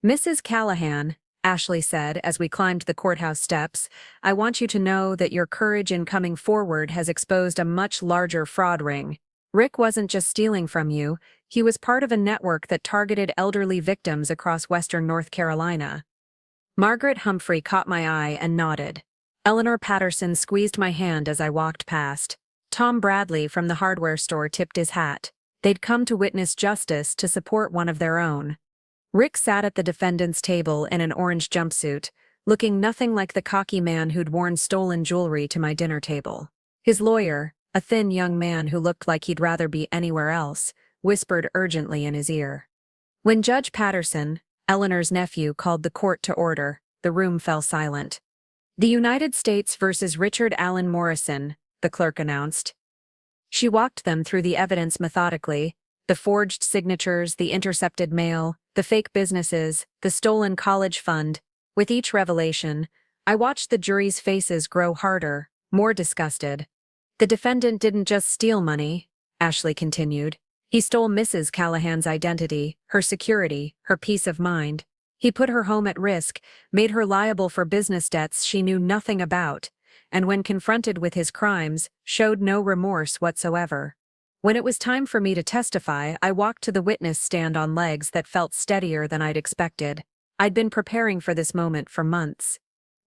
Mrs. Callahan, Ashley said as we climbed the courthouse steps, I want you to know that your courage in coming forward has exposed a much larger fraud ring. Rick wasn't just stealing from you, he was part of a network that targeted elderly victims across western North Carolina. Margaret Humphrey caught my eye and nodded. Eleanor Patterson squeezed my hand as I walked past. Tom Bradley from the hardware store tipped his hat. They'd come to witness justice to support one of their own. Rick sat at the defendant's table in an orange jumpsuit, looking nothing like the cocky man who'd worn stolen jewelry to my dinner table. His lawyer, a thin young man who looked like he'd rather be anywhere else, whispered urgently in his ear. When Judge Patterson, Eleanor's nephew, called the court to order, the room fell silent. The United States versus Richard Allen Morrison, the clerk announced. She walked them through the evidence methodically: the forged signatures, the intercepted mail, the fake businesses, the stolen college fund. With each revelation, I watched the jury's faces grow harder, more disgusted. The defendant didn't just steal money, Ashley continued. He stole Mrs. Callahan's identity, her security, her peace of mind. He put her home at risk, made her liable for business debts she knew nothing about, and when confronted with his crimes, showed no remorse whatsoever. When it was time for me to testify, I walked to the witness stand on legs that felt steadier than I'd expected. I'd been preparing for this moment for months.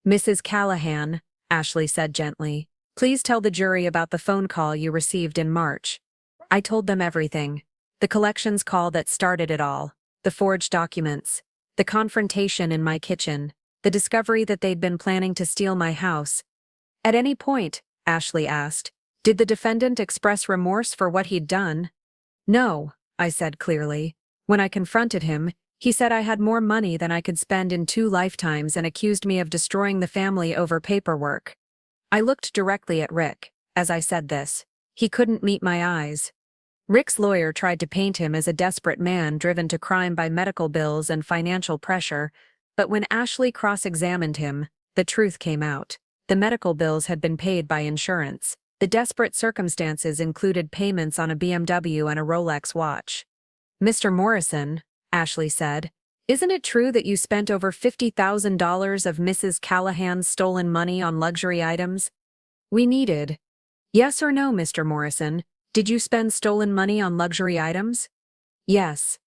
"Mrs. Callahan," Ashley said gently, "please tell the jury about the phone call you received in March." I told them everything. The collections call that started it all, the forged documents, the confrontation in my kitchen, the discovery that they'd been planning to steal my house. At any point, Ashley asked, did the defendant express remorse for what he'd done? No, I said clearly. When I confronted him, he said I had more money than I could spend in 2 lifetimes and accused me of destroying the family over paperwork. I looked directly at Rick. As I said this, he couldn't meet my eyes. Rick's lawyer tried to paint him as a desperate man driven to crime by medical bills and financial pressure, but when Ashley cross-examined him, the truth came out. The medical bills had been paid by insurance. The desperate circumstances included payments on a BMW and a Rolex watch. "Mr. Morrison," Ashley said, "isn't it true that you spent over $50,000 of Mrs. Callahan's stolen money on luxury items?" "We needed." "Yes or no, Mr. Morrison? Did you spend stolen money on luxury items?" "Yes."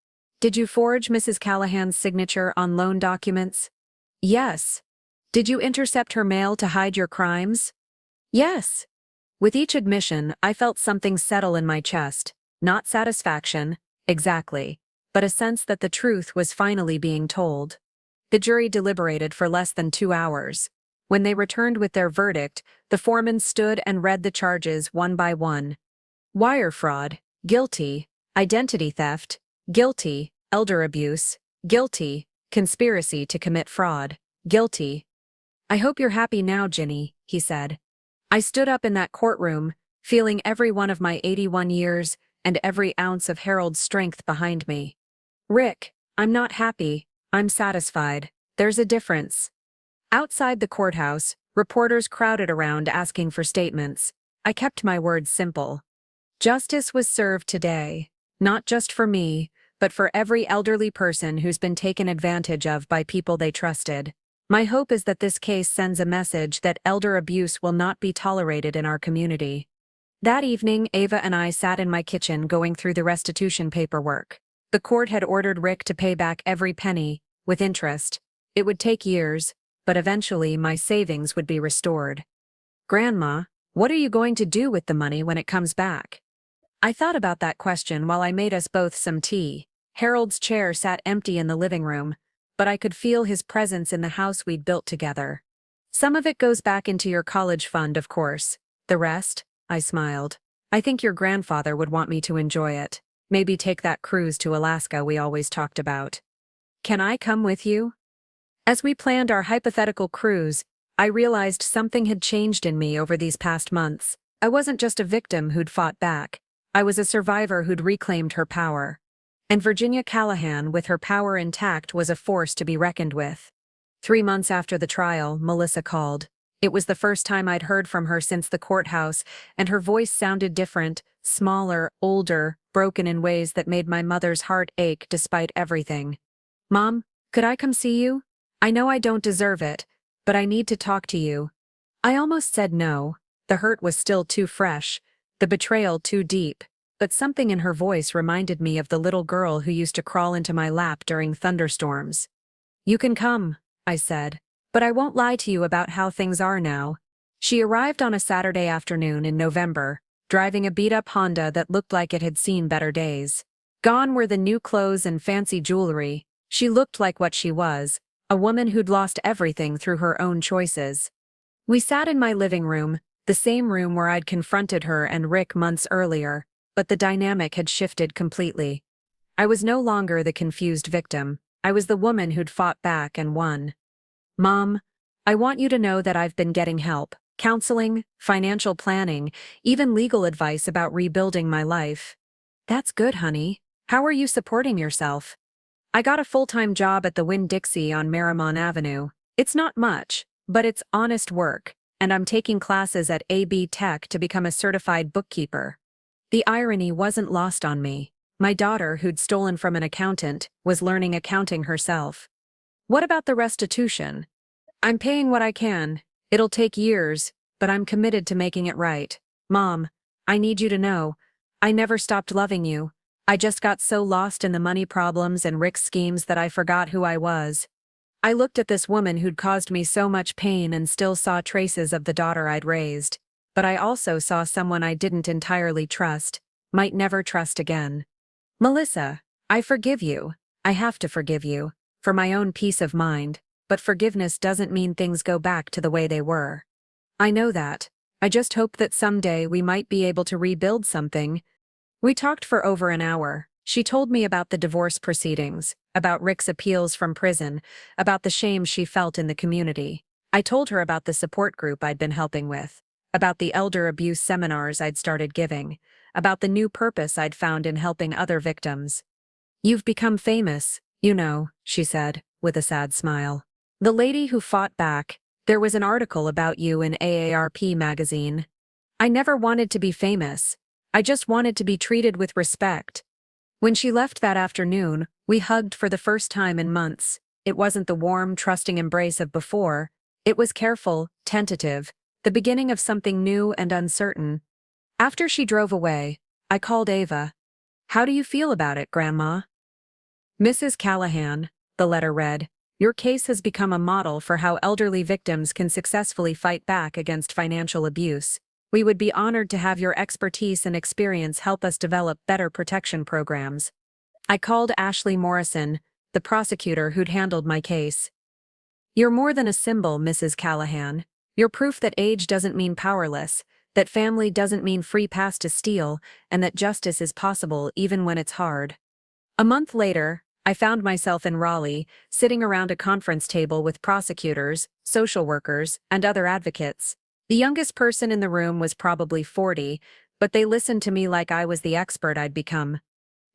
"Did you forge Mrs. Callahan's signature on loan documents?" "Yes." "Did you intercept her mail to hide your crimes?" "Yes." With each admission, I felt something settle in my chest. Not satisfaction, exactly, but a sense that the truth was finally being told. The jury deliberated for less than 2 hours. When they returned with their verdict, the foreman stood and read the charges one by one. Wire fraud, guilty; identity theft, guilty; elder abuse, guilty; conspiracy to commit fraud, guilty. "I hope you're happy now, Ginny," he said. I stood up in that courtroom, feeling every one of my 81 years and every ounce of Harold's strength behind me. "Rick, I'm not happy, I'm satisfied. There's a difference." Outside the courthouse, reporters crowded around asking for statements. I kept my words simple. Justice was served today, not just for me, but for every elderly person who's been taken advantage of by people they trusted. My hope is that this case sends a message that elder abuse will not be tolerated in our community. That evening, Ava and I sat in my kitchen going through the restitution paperwork. The court had ordered Rick to pay back every penny, with interest. It would take years, but eventually my savings would be restored. "Grandma, what are you going to do with the money when it comes back?" I thought about that question while I made us both some tea. Harold's chair sat empty in the living room, but I could feel his presence in the house we'd built together. "Some of it goes back into your college fund, of course. The rest," I smiled. "I think your grandfather would want me to enjoy it. Maybe take that cruise to Alaska we always talked about." "Can I come with you?" As we planned our hypothetical cruise, I realized something had changed in me over these past months. I wasn't just a victim who'd fought back. I was a survivor who'd reclaimed her power. And Virginia Callahan, with her power intact, was a force to be reckoned with. 3 months after the trial, Melissa called. It was the first time I'd heard from her since the courthouse, and her voice sounded different, smaller, older, broken in ways that made my mother's heart ache despite everything. "Mom, could I come see you? I know I don't deserve it, but I need to talk to you." I almost said no. The hurt was still too fresh, the betrayal too deep. But something in her voice reminded me of the little girl who used to crawl into my lap during thunderstorms. "You can come," I said, "but I won't lie to you about how things are now." She arrived on a Saturday afternoon in November, driving a beat-up Honda that looked like it had seen better days. Gone were the new clothes and fancy jewelry. She looked like what she was, a woman who'd lost everything through her own choices. We sat in my living room, the same room where I'd confronted her and Rick months earlier. But the dynamic had shifted completely. I was no longer the confused victim. I was the woman who'd fought back and won. "Mom, I want you to know that I've been getting help. counseling, financial planning, even legal advice about rebuilding my life. That's good, honey. How are you supporting yourself? I got a full-time job at the Winn-Dixie on Marymount Avenue. It's not much, but it's honest work, and I'm taking classes at AB Tech to become a certified bookkeeper. The irony wasn't lost on me. My daughter, who'd stolen from an accountant, was learning accounting herself. What about the restitution? I'm paying what I can. It'll take years, but I'm committed to making it right. Mom, I need you to know, I never stopped loving you. I just got so lost in the money problems and Rick's schemes that I forgot who I was. I looked at this woman who'd caused me so much pain and still saw traces of the daughter I'd raised. But I also saw someone I didn't entirely trust, might never trust again. Melissa, I forgive you. I have to forgive you, for my own peace of mind, but forgiveness doesn't mean things go back to the way they were. I know that. I just hope that someday we might be able to rebuild something. We talked for over an hour. She told me about the divorce proceedings, about Rick's appeals from prison, about the shame she felt in the community. I told her about the support group I'd been helping with, about the elder abuse seminars I'd started giving, about the new purpose I'd found in helping other victims. You've become famous, you know, she said, with a sad smile. The lady who fought back, there was an article about you in AARP magazine. I never wanted to be famous. I just wanted to be treated with respect. When she left that afternoon, we hugged for the first time in months. It wasn't the warm, trusting embrace of before. It was careful, tentative, the beginning of something new and uncertain. After she drove away, I called Ava. How do you feel about it, Grandma? Mrs. Callahan, the letter read, your case has become a model for how elderly victims can successfully fight back against financial abuse. We would be honored to have your expertise and experience help us develop better protection programs. I called Ashley Morrison, the prosecutor who'd handled my case. You're more than a symbol, Mrs. Callahan. You're proof that age doesn't mean powerless, that family doesn't mean free pass to steal, and that justice is possible even when it's hard. A month later, I found myself in Raleigh, sitting around a conference table with prosecutors, social workers, and other advocates. The youngest person in the room was probably 40, but they listened to me like I was the expert I'd become.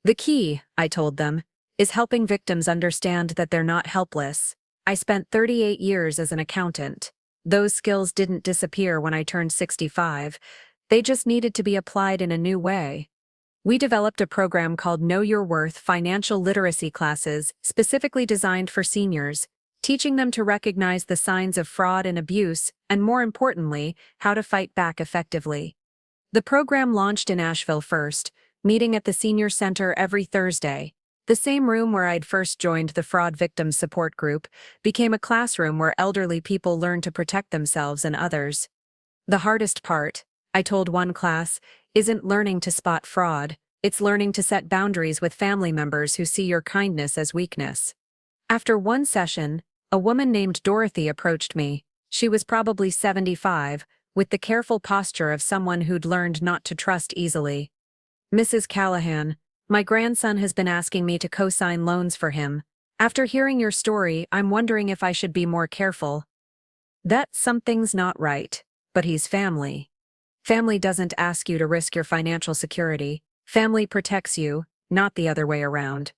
The key, I told them, is helping victims understand that they're not helpless. I spent 38 years as an accountant. Those skills didn't disappear when I turned 65. They just needed to be applied in a new way. We developed a program called Know Your Worth financial literacy classes specifically designed for seniors, teaching them to recognize the signs of fraud and abuse, and more importantly, how to fight back effectively. The program launched in Asheville first, meeting at the Senior Center every Thursday. The same room where I'd first joined the fraud victims support group became a classroom where elderly people learned to protect themselves and others. The hardest part, I told one class, isn't learning to spot fraud, it's learning to set boundaries with family members who see your kindness as weakness. After one session, a woman named Dorothy approached me. She was probably 75, with the careful posture of someone who'd learned not to trust easily. Mrs. Callahan, my grandson has been asking me to co-sign loans for him. After hearing your story, I'm wondering if I should be more careful. That something's not right, but he's family. Family doesn't ask you to risk your financial security. Family protects you, not the other way around.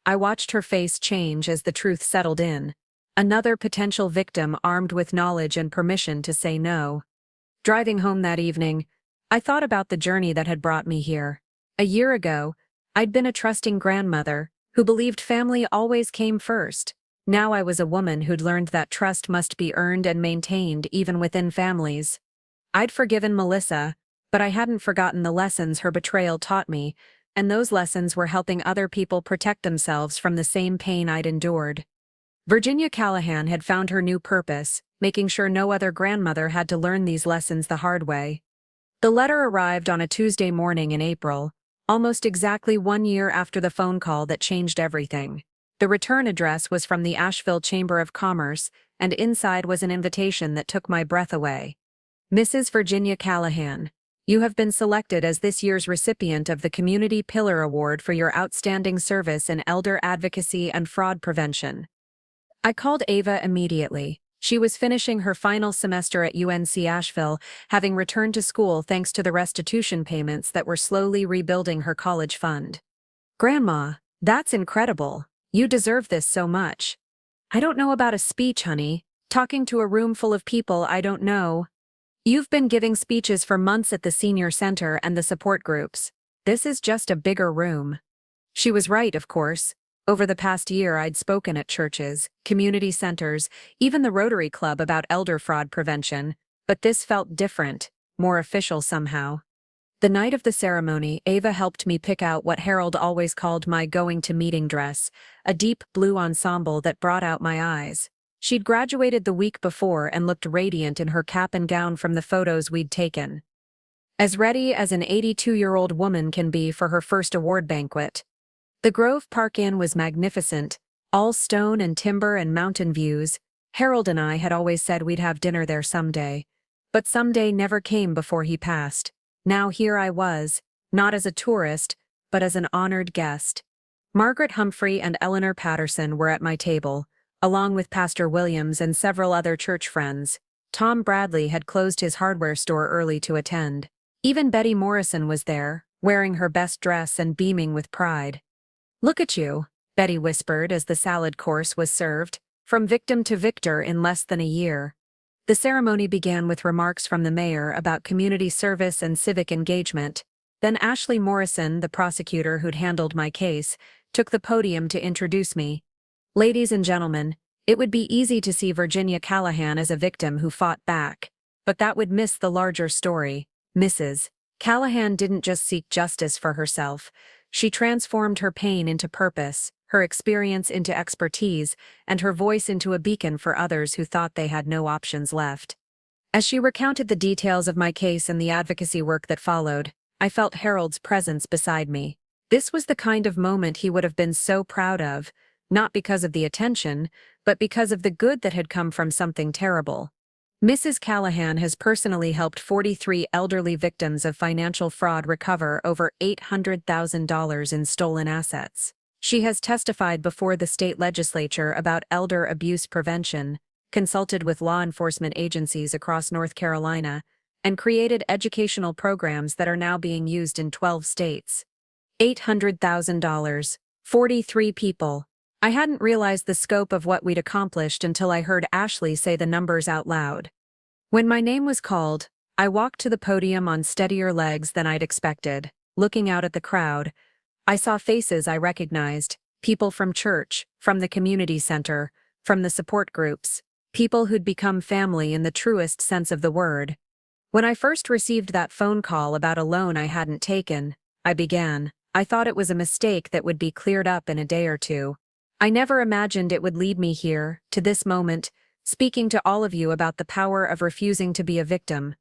I watched her face change as the truth settled in. Another potential victim armed with knowledge and permission to say no. Driving home that evening, I thought about the journey that had brought me here. A year ago, I'd been a trusting grandmother who believed family always came first. Now I was a woman who'd learned that trust must be earned and maintained even within families. I'd forgiven Melissa, but I hadn't forgotten the lessons her betrayal taught me, and those lessons were helping other people protect themselves from the same pain I'd endured. Virginia Callahan had found her new purpose, making sure no other grandmother had to learn these lessons the hard way. The letter arrived on a Tuesday morning in April, almost exactly 1 year after the phone call that changed everything. The return address was from the Asheville Chamber of Commerce, and inside was an invitation that took my breath away. Mrs. Virginia Callahan, you have been selected as this year's recipient of the Community Pillar Award for your outstanding service in elder advocacy and fraud prevention. I called Ava immediately. She was finishing her final semester at UNC Asheville, having returned to school thanks to the restitution payments that were slowly rebuilding her college fund. "Grandma, that's incredible. You deserve this so much." "I don't know about a speech, honey. Talking to a room full of people I don't know." "You've been giving speeches for months at the senior center and the support groups. This is just a bigger room." She was right, of course. Over the past year, I'd spoken at churches, community centers, even the Rotary Club about elder fraud prevention, but this felt different, more official somehow. The night of the ceremony, Ava helped me pick out what Harold always called my going-to-meeting dress, a deep blue ensemble that brought out my eyes. She'd graduated the week before and looked radiant in her cap and gown from the photos we'd taken. As ready as an 82-year-old woman can be for her first award banquet. The Grove Park Inn was magnificent, all stone and timber and mountain views. Harold and I had always said we'd have dinner there someday. But someday never came before he passed. Now here I was, not as a tourist, but as an honored guest. Margaret Humphrey and Eleanor Patterson were at my table, along with Pastor Williams and several other church friends. Tom Bradley had closed his hardware store early to attend. Even Betty Morrison was there, wearing her best dress and beaming with pride. "Look at you," Betty whispered as the salad course was served, "from victim to victor in less than a year." The ceremony began with remarks from the mayor about community service and civic engagement. Then Ashley Morrison, the prosecutor who'd handled my case, took the podium to introduce me. "Ladies and gentlemen, it would be easy to see Virginia Callahan as a victim who fought back, but that would miss the larger story. Mrs. Callahan didn't just seek justice for herself. She transformed her pain into purpose, her experience into expertise, and her voice into a beacon for others who thought they had no options left." As she recounted the details of my case and the advocacy work that followed, I felt Harold's presence beside me. This was the kind of moment he would have been so proud of, not because of the attention, but because of the good that had come from something terrible. Mrs. Callahan has personally helped 43 elderly victims of financial fraud recover over $800,000 in stolen assets. She has testified before the state legislature about elder abuse prevention, consulted with law enforcement agencies across North Carolina, and created educational programs that are now being used in 12 states. $800,000. 43 people. I hadn't realized the scope of what we'd accomplished until I heard Ashley say the numbers out loud. When my name was called, I walked to the podium on steadier legs than I'd expected. Looking out at the crowd, I saw faces I recognized, people from church, from the community center, from the support groups, people who'd become family in the truest sense of the word. When I first received that phone call about a loan I hadn't taken, I thought it was a mistake that would be cleared up in a day or two. I never imagined it would lead me here, to this moment, speaking to all of you about the power of refusing to be a victim.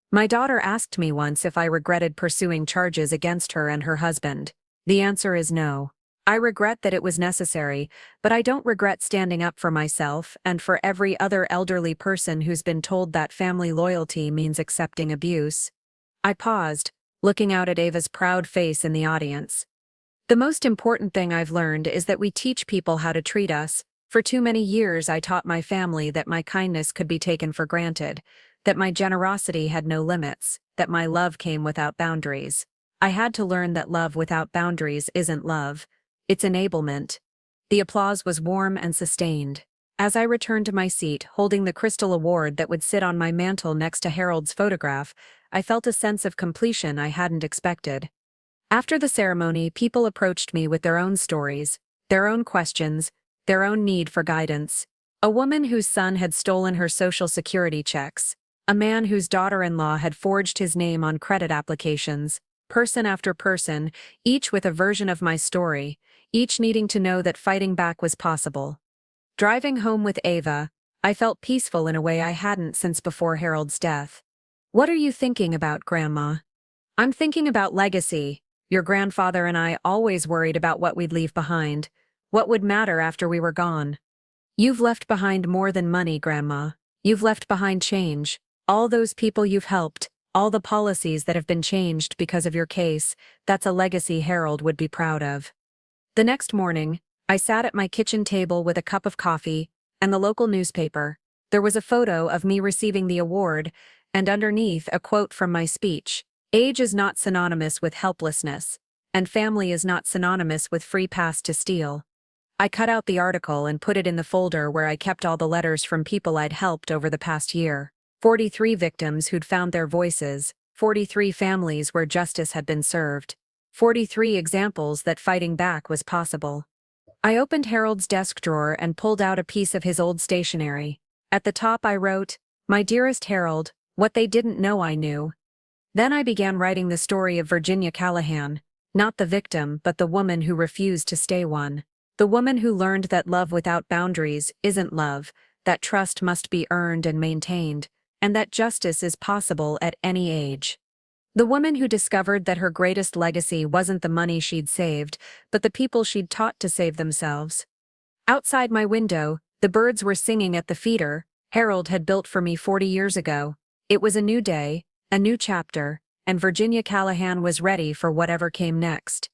My daughter asked me once if I regretted pursuing charges against her and her husband. The answer is no. I regret that it was necessary, but I don't regret standing up for myself and for every other elderly person who's been told that family loyalty means accepting abuse. I paused, looking out at Ava's proud face in the audience. The most important thing I've learned is that we teach people how to treat us. For too many years I taught my family that my kindness could be taken for granted, that my generosity had no limits, that my love came without boundaries. I had to learn that love without boundaries isn't love, it's enablement. The applause was warm and sustained. As I returned to my seat, holding the crystal award that would sit on my mantel next to Harold's photograph, I felt a sense of completion I hadn't expected. After the ceremony, people approached me with their own stories, their own questions, their own need for guidance. A woman whose son had stolen her Social Security checks, a man whose daughter-in-law had forged his name on credit applications, person after person, each with a version of my story, each needing to know that fighting back was possible. Driving home with Ava, I felt peaceful in a way I hadn't since before Harold's death. "What are you thinking about, Grandma?" "I'm thinking about legacy. Your grandfather and I always worried about what we'd leave behind, what would matter after we were gone. You've left behind more than money, Grandma. You've left behind change. All those people you've helped, all the policies that have been changed because of your case, that's a legacy Harold would be proud of." The next morning, I sat at my kitchen table with a cup of coffee and the local newspaper. There was a photo of me receiving the award, and underneath a quote from my speech. Age is not synonymous with helplessness, and family is not synonymous with free pass to steal. I cut out the article and put it in the folder where I kept all the letters from people I'd helped over the past year. 43 victims who'd found their voices, 43 families where justice had been served, 43 examples that fighting back was possible. I opened Harold's desk drawer and pulled out a piece of his old stationery. At the top I wrote, "My dearest Harold, what they didn't know I knew." Then I began writing the story of Virginia Callahan, not the victim but the woman who refused to stay one. The woman who learned that love without boundaries isn't love, that trust must be earned and maintained, and that justice is possible at any age. The woman who discovered that her greatest legacy wasn't the money she'd saved, but the people she'd taught to save themselves. Outside my window, the birds were singing at the feeder Harold had built for me 40 years ago. It was a new day, a new chapter, and Virginia Callahan was ready for whatever came next.